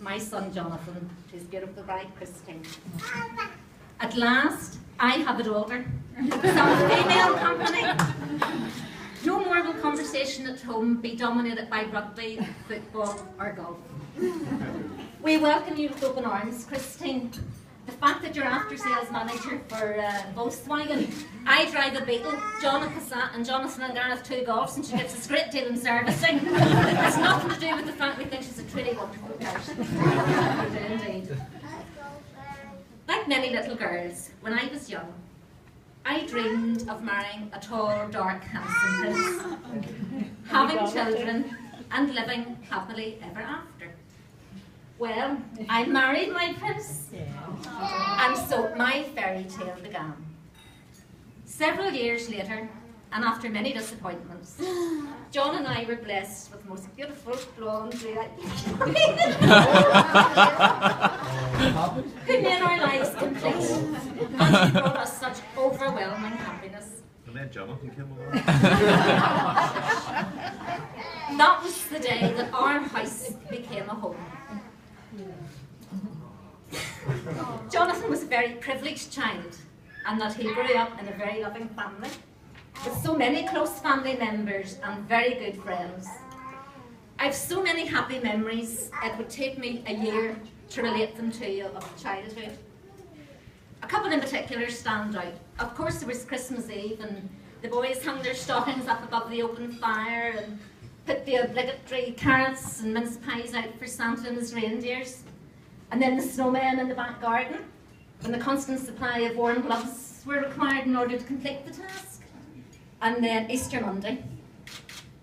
my son Jonathan to his beautiful bride Christine. At last, I have a daughter, some female company. No more will conversation at home be dominated by rugby, football or golf. We welcome you with open arms, Christine. The fact that you're after sales manager for Volkswagen, I drive a Beetle, John a Passat, and Jonathan and Gareth 2 Golfs, and she gets a great deal in servicing. It's nothing to do with the fact we think she's a truly wonderful person. We do indeed. Like many little girls, when I was young, I dreamed of marrying a tall, dark, handsome prince, having children, and living happily ever after. Well, I married my prince, and so my fairy tale began. Several years later, and after many disappointments, John and I were blessed with the most beautiful blonde bride who made our lives complete, and who brought us such overwhelming happiness. And then Jonathan came along. That was the day that our house became a home. Jonathan was a very privileged child, and that he grew up in a very loving family, with so many close family members and very good friends. I have so many happy memories, it would take me a year to relate them to you of childhood. A couple in particular stand out. Of course, there was Christmas Eve, and the boys hung their stockings up above the open fire and put the obligatory carrots and mince pies out for Santa and his reindeers. And then the snowmen in the back garden, when the constant supply of warm gloves were required in order to complete the task. And then Easter Monday.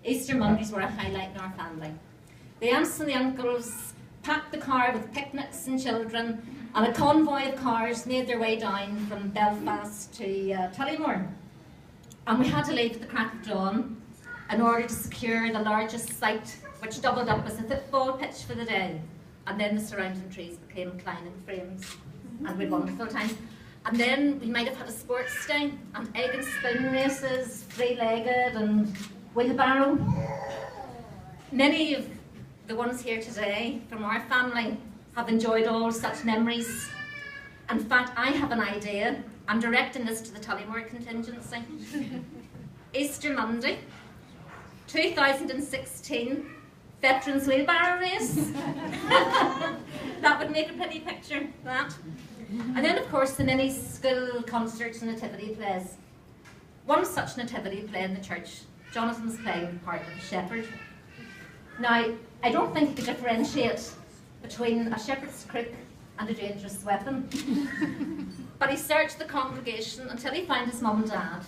Easter Mondays were a highlight in our family. The aunts and the uncles packed the car with picnics and children, and a convoy of cars made their way down from Belfast to Tullymore. And we had to leave at the crack of dawn in order to secure the largest site, which doubled up as a football pitch for the day. And then the surrounding trees became climbing frames, and we had wonderful times. And then we might have had a sports day, and egg and spoon races, three-legged and wheelbarrow. Many of the ones here today from our family have enjoyed all such memories. In fact, I have an idea. I'm directing this to the Tullymore contingency. Easter Monday, 2016, Veterans Wheelbarrow Race. That would make a pretty picture, that. And then, of course, the many school concerts and nativity plays. One such nativity play in the church, Jonathan's playing the part of a shepherd. Now, I don't think he could differentiate between a shepherd's crook and a dangerous weapon. But he searched the congregation until he found his mum and dad,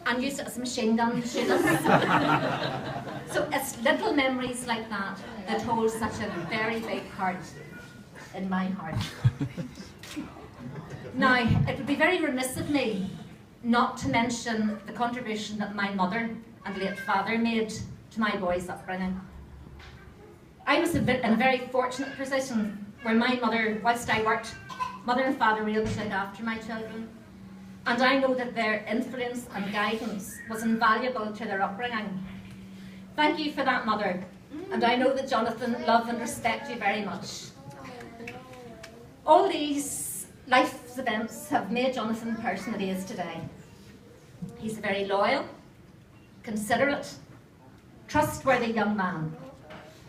and used it as a machine gun to shoot us. So it's little memories like that that hold such a very big part in my heart. Now, it would be very remiss of me not to mention the contribution that my mother and late father made to my boys' upbringing. I was in a very fortunate position where my mother, whilst I worked, mother and father were able to look after my children. And I know that their influence and guidance was invaluable to their upbringing. Thank you for that, Mother. And I know that Jonathan loved and respects you very much. All these life's events have made Jonathan the person that he is today. He's a very loyal, considerate, trustworthy young man,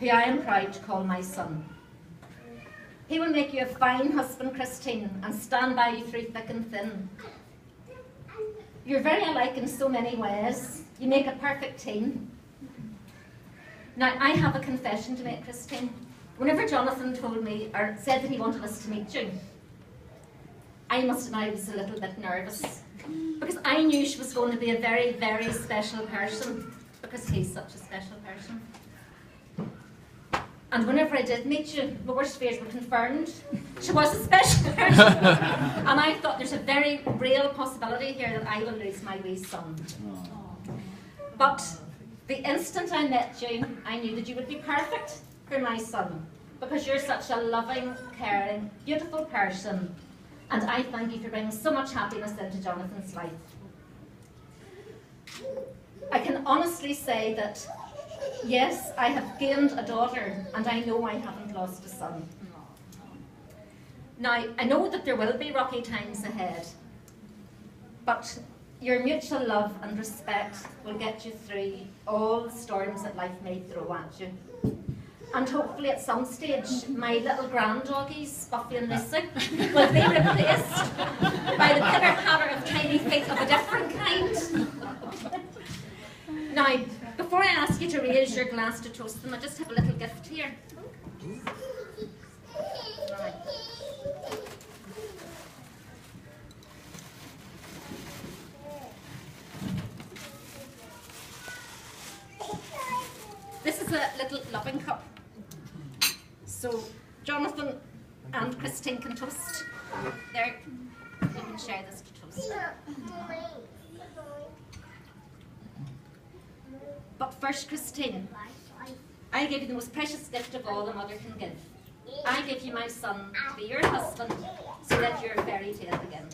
who I am proud to call my son. He will make you a fine husband, Christine, and stand by you through thick and thin. You're very alike in so many ways. You make a perfect team. Now, I have a confession to make, Christine. Whenever Jonathan told me, or said that he wanted us to meet you, I must admit I was a little bit nervous, because I knew she was going to be a very, very special person, because he's such a special person. And whenever I did meet you, my worst fears were confirmed. She was a special person. And I thought there's a very real possibility here that I will lose my wee son. But the instant I met you, I knew that you would be perfect for my son, because you're such a loving, caring, beautiful person. And I thank you for bringing so much happiness into Jonathan's life. I can honestly say that Yes, I have gained a daughter, and I know I haven't lost a son. Now, I know that there will be rocky times ahead, but your mutual love and respect will get you through all the storms that life may throw at you. And hopefully at some stage, my little grand-doggies, Buffy and Lucy, will be replaced by the pitter-patter of tiny feet of a different kind. Now, before I ask you to raise your glass to toast them, I just have a little gift here. Right. This is a little loving cup. So Jonathan and Christine can toast. There, you can share this to toast. But first, Christine, I give you the most precious gift of all a mother can give. I give you my son to be your husband, so that your fairy tale begins.